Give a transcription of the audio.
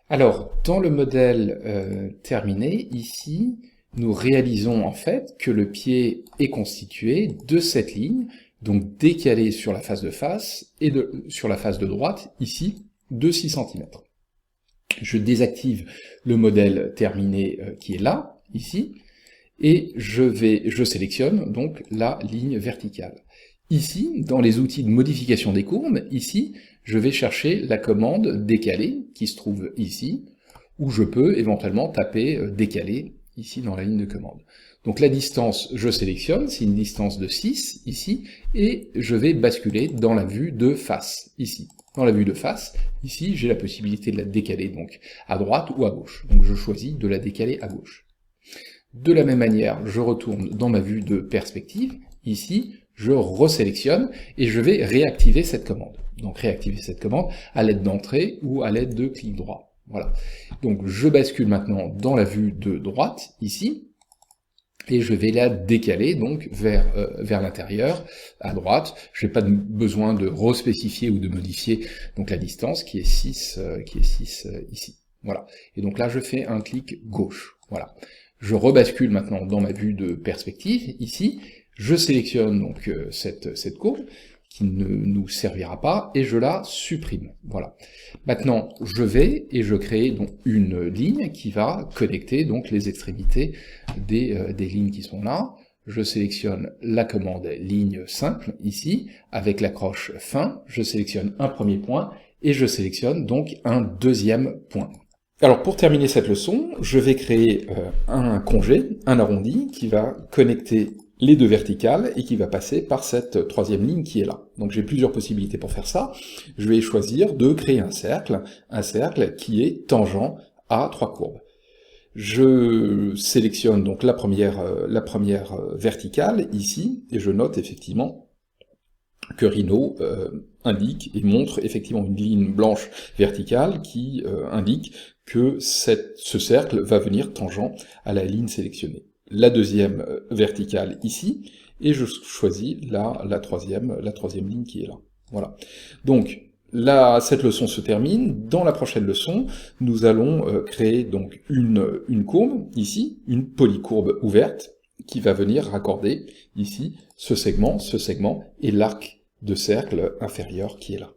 Alors, dans le modèle terminé, ici, nous réalisons en fait que le pied est constitué de cette ligne, donc décalée sur la face de face, et sur la face de droite, ici, de 6 cm. Je désactive le modèle terminé qui est là, ici, et je sélectionne donc la ligne verticale. Ici, dans les outils de modification des courbes, ici, je vais chercher la commande décaler, qui se trouve ici, où je peux éventuellement taper décaler, ici dans la ligne de commande. Donc la distance, je sélectionne, c'est une distance de 6, ici, et je vais basculer dans la vue de face, ici. Dans la vue de face, ici, j'ai la possibilité de la décaler donc à droite ou à gauche. Donc je choisis de la décaler à gauche. De la même manière, je retourne dans ma vue de perspective, ici, je resélectionne, et je vais réactiver cette commande. Donc réactiver cette commande à l'aide d'entrée ou à l'aide de clic droit. Voilà. Donc je bascule maintenant dans la vue de droite, ici, et je vais la décaler donc vers l'intérieur, à droite. Je n'ai pas besoin de respécifier ou de modifier donc la distance qui est 6, ici. Voilà. Et donc là, je fais un clic gauche. Voilà. Je rebascule maintenant dans ma vue de perspective, ici, je sélectionne donc cette courbe, qui ne nous servira pas, et je la supprime. Voilà. Maintenant, je vais et je crée donc une ligne qui va connecter donc les extrémités des lignes qui sont là. Je sélectionne la commande ligne simple, ici, avec l'accroche fin, je sélectionne un premier point, et je sélectionne donc un deuxième point. Alors pour terminer cette leçon, je vais créer un congé, un arrondi, qui va connecter les deux verticales et qui va passer par cette troisième ligne qui est là. Donc j'ai plusieurs possibilités pour faire ça. Je vais choisir de créer un cercle qui est tangent à trois courbes. Je sélectionne donc la première verticale ici, et je note effectivement que Rhino indique et montre effectivement une ligne blanche verticale qui indique que ce cercle va venir tangent à la ligne sélectionnée. La deuxième verticale ici, et je choisis la troisième ligne qui est là. Voilà. Donc, là, cette leçon se termine. Dans la prochaine leçon, nous allons créer donc une courbe, ici, une polycourbe ouverte, qui va venir raccorder, ici, ce segment, et l'arc de cercle inférieur qui est là.